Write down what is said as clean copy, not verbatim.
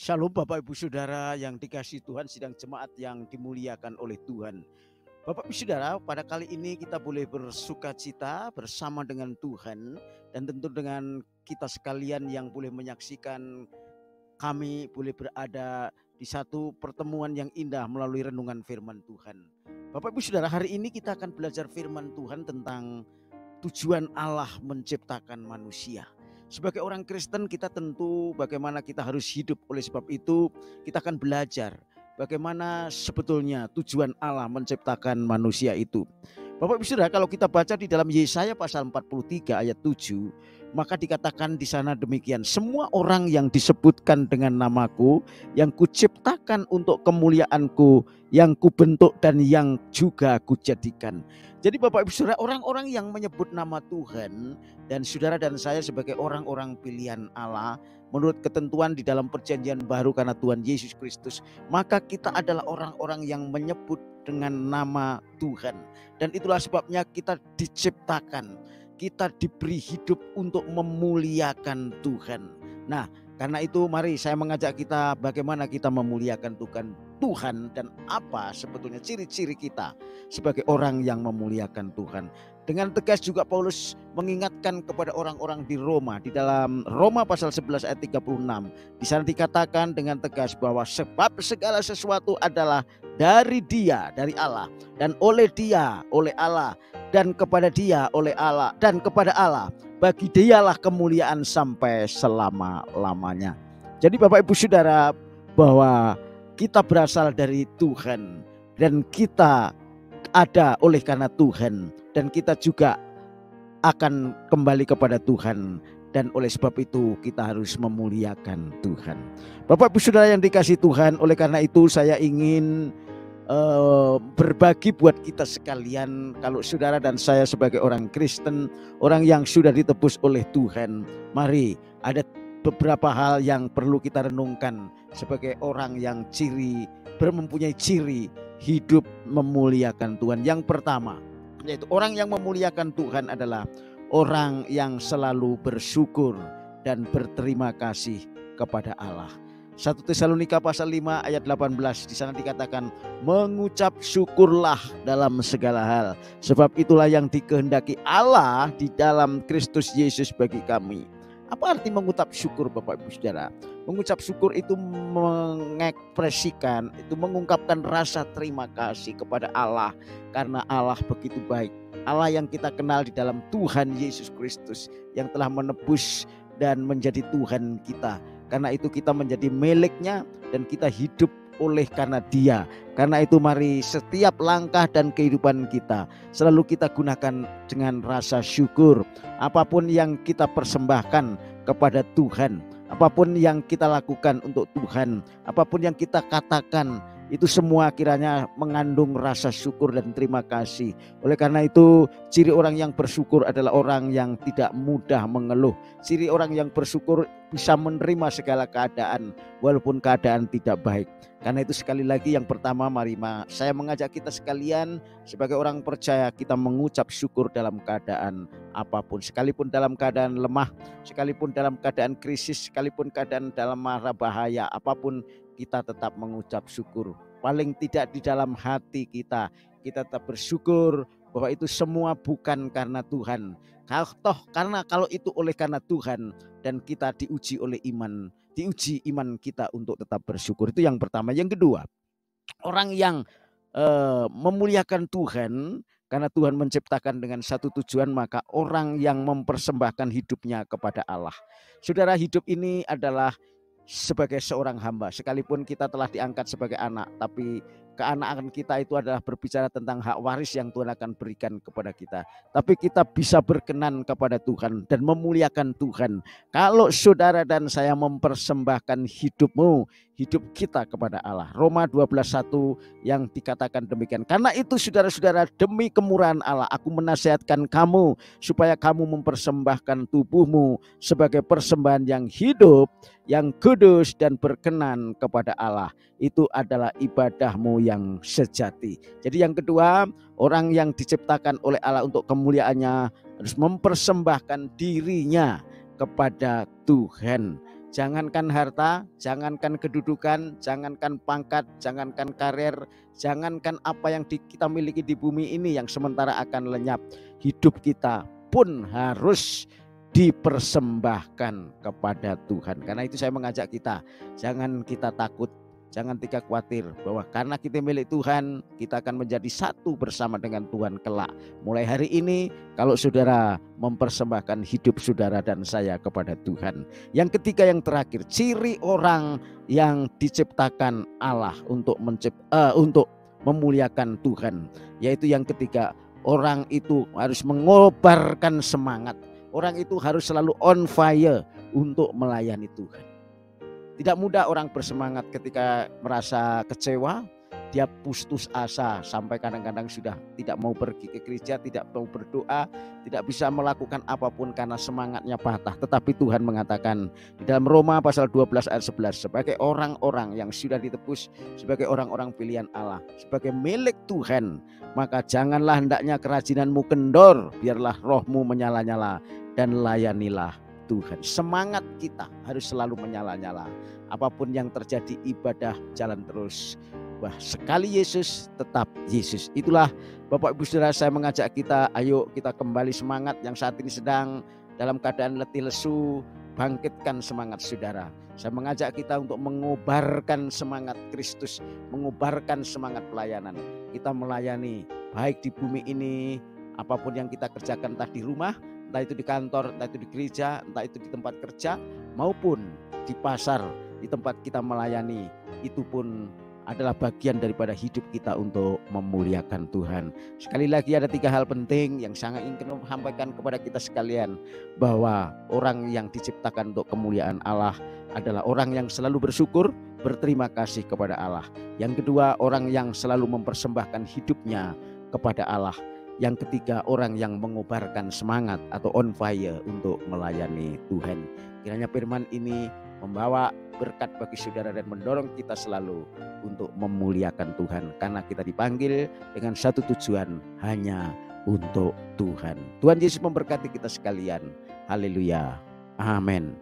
Shalom Bapak Ibu Saudara yang dikasihi Tuhan, sidang jemaat yang dimuliakan oleh Tuhan. Bapak Ibu Saudara, pada kali ini kita boleh bersuka cita bersama dengan Tuhan, dan tentu dengan kita sekalian yang boleh menyaksikan kami boleh berada di satu pertemuan yang indah melalui renungan firman Tuhan. Bapak Ibu Saudara, hari ini kita akan belajar firman Tuhan tentang tujuan Allah menciptakan manusia. Sebagai orang Kristen kita tentu bagaimana kita harus hidup. Oleh sebab itu kita akan belajar bagaimana sebetulnya tujuan Allah menciptakan manusia itu. Bapak Ibu Saudara, kalau kita baca di dalam Yesaya pasal 43 ayat 7, maka dikatakan di sana demikian, semua orang yang disebutkan dengan namaku, yang kuciptakan untuk kemuliaanku, yang kubentuk dan yang juga kujadikan. Jadi Bapak Ibu Saudara, orang-orang yang menyebut nama Tuhan dan saudara dan saya sebagai orang-orang pilihan Allah menurut ketentuan di dalam perjanjian baru karena Tuhan Yesus Kristus, maka kita adalah orang-orang yang menyebut dengan nama Tuhan. Dan itulah sebabnya kita diciptakan, kita diberi hidup untuk memuliakan Tuhan. Nah, karena itu mari saya mengajak kita bagaimana kita memuliakan Tuhan dan apa sebetulnya ciri-ciri kita sebagai orang yang memuliakan Tuhan. Dengan tegas juga Paulus mengingatkan kepada orang-orang di Roma, di dalam Roma pasal 11 ayat 36. Di sana dikatakan dengan tegas bahwa sebab segala sesuatu adalah dari Dia, dari Allah, dan oleh Dia, oleh Allah, dan kepada Dia, oleh Allah, dan kepada Allah. Bagi Dialah kemuliaan sampai selama-lamanya. Jadi Bapak Ibu Saudara, bahwa kita berasal dari Tuhan dan kita ada oleh karena Tuhan, dan kita juga akan kembali kepada Tuhan, dan oleh sebab itu kita harus memuliakan Tuhan. Bapak Ibu Saudara yang dikasihi Tuhan, oleh karena itu saya ingin berbagi buat kita sekalian. Kalau saudara dan saya sebagai orang Kristen, orang yang sudah ditebus oleh Tuhan, mari ada beberapa hal yang perlu kita renungkan sebagai orang yang mempunyai ciri hidup memuliakan Tuhan. Yang pertama, yaitu orang yang memuliakan Tuhan adalah orang yang selalu bersyukur dan berterima kasih kepada Allah. 1 Tesalonika pasal 5 ayat 18, di sana dikatakan mengucap syukurlah dalam segala hal, sebab itulah yang dikehendaki Allah di dalam Kristus Yesus bagi kami. Apa arti mengucap syukur Bapak Ibu Saudara? Mengucap syukur itu mengekspresikan, itu mengungkapkan rasa terima kasih kepada Allah karena Allah begitu baik. Allah yang kita kenal di dalam Tuhan Yesus Kristus yang telah menebus dan menjadi Tuhan kita. Karena itu kita menjadi miliknya dan kita hidup oleh karena Dia. Karena itu mari setiap langkah dan kehidupan kita selalu kita gunakan dengan rasa syukur. Apapun yang kita persembahkan kepada Tuhan, apapun yang kita lakukan untuk Tuhan, apapun yang kita katakan, itu semua kiranya mengandung rasa syukur dan terima kasih. Oleh karena itu ciri orang yang bersyukur adalah orang yang tidak mudah mengeluh. Ciri orang yang bersyukur bisa menerima segala keadaan walaupun keadaan tidak baik. Karena itu sekali lagi yang pertama, mari saya mengajak kita sekalian sebagai orang percaya kita mengucap syukur dalam keadaan apapun. Sekalipun dalam keadaan lemah, sekalipun dalam keadaan krisis, sekalipun keadaan dalam mara bahaya, apapun kita tetap mengucap syukur. Paling tidak di dalam hati kita tetap bersyukur bahwa itu semua bukan karena Tuhan. Karena kalau itu oleh karena Tuhan dan kita diuji oleh iman, diuji iman kita untuk tetap bersyukur. Itu yang pertama. Yang kedua, orang yang memuliakan Tuhan karena Tuhan menciptakan dengan satu tujuan, maka orang yang mempersembahkan hidupnya kepada Allah. Saudara, hidup ini adalah sebagai seorang hamba. Sekalipun kita telah diangkat sebagai anak, tapi keanakan kita itu adalah berbicara tentang hak waris yang Tuhan akan berikan kepada kita. Tapi kita bisa berkenan kepada Tuhan dan memuliakan Tuhan kalau saudara dan saya mempersembahkan hidup kita kepada Allah. Roma 12:1 yang dikatakan demikian. Karena itu saudara-saudara, demi kemurahan Allah aku menasihatkan kamu supaya kamu mempersembahkan tubuhmu sebagai persembahan yang hidup, yang kudus dan berkenan kepada Allah. Itu adalah ibadahmu yang sejati. Jadi yang kedua, orang yang diciptakan oleh Allah untuk kemuliaannya harus mempersembahkan dirinya kepada Tuhan. Jangankan harta, jangankan kedudukan, jangankan pangkat, jangankan karir, jangankan apa yang kita miliki di bumi ini yang sementara akan lenyap. Hidup kita pun harus dipersembahkan kepada Tuhan. Karena itu saya mengajak kita, jangan kita takut, jangan kita khawatir bahwa karena kita milik Tuhan, kita akan menjadi satu bersama dengan Tuhan kelak. Mulai hari ini, kalau saudara mempersembahkan hidup saudara dan saya kepada Tuhan. Yang ketiga, yang terakhir, ciri orang yang diciptakan Allah untuk memuliakan Tuhan, yaitu yang ketiga, orang itu harus mengobarkan semangat. Orang itu harus selalu on fire untuk melayani Tuhan. Tidak mudah orang bersemangat ketika merasa kecewa, dia putus asa sampai kadang-kadang sudah tidak mau pergi ke gereja, tidak mau berdoa, tidak bisa melakukan apapun karena semangatnya patah. Tetapi Tuhan mengatakan di dalam Roma pasal 12 ayat 11, sebagai orang-orang yang sudah ditebus, sebagai orang-orang pilihan Allah, sebagai milik Tuhan, maka janganlah hendaknya kerajinanmu kendor, biarlah rohmu menyala-nyala dan layanilah Tuhan. Semangat kita harus selalu menyala-nyala. Apapun yang terjadi, ibadah jalan terus. Wah, sekali Yesus tetap Yesus. Itulah Bapak Ibu Saudara, saya mengajak kita, ayo kita kembali semangat. Yang saat ini sedang dalam keadaan letih lesu, bangkitkan semangat saudara. Saya mengajak kita untuk mengobarkan semangat Kristus, mengobarkan semangat pelayanan. Kita melayani baik di bumi ini, apapun yang kita kerjakan, entah di rumah, entah itu di kantor, entah itu di gereja, entah itu di tempat kerja, maupun di pasar, di tempat kita melayani, itu pun adalah bagian daripada hidup kita untuk memuliakan Tuhan. Sekali lagi, ada 3 hal penting yang sangat ingin sampaikan kepada kita sekalian, bahwa orang yang diciptakan untuk kemuliaan Allah adalah orang yang selalu bersyukur, berterima kasih kepada Allah. Yang kedua, orang yang selalu mempersembahkan hidupnya kepada Allah. Yang ketiga, orang yang mengobarkan semangat atau on fire untuk melayani Tuhan. Kiranya firman ini membawa berkat bagi saudara dan mendorong kita selalu untuk memuliakan Tuhan, karena kita dipanggil dengan satu tujuan, hanya untuk Tuhan. Tuhan Yesus memberkati kita sekalian. Haleluya. Amin.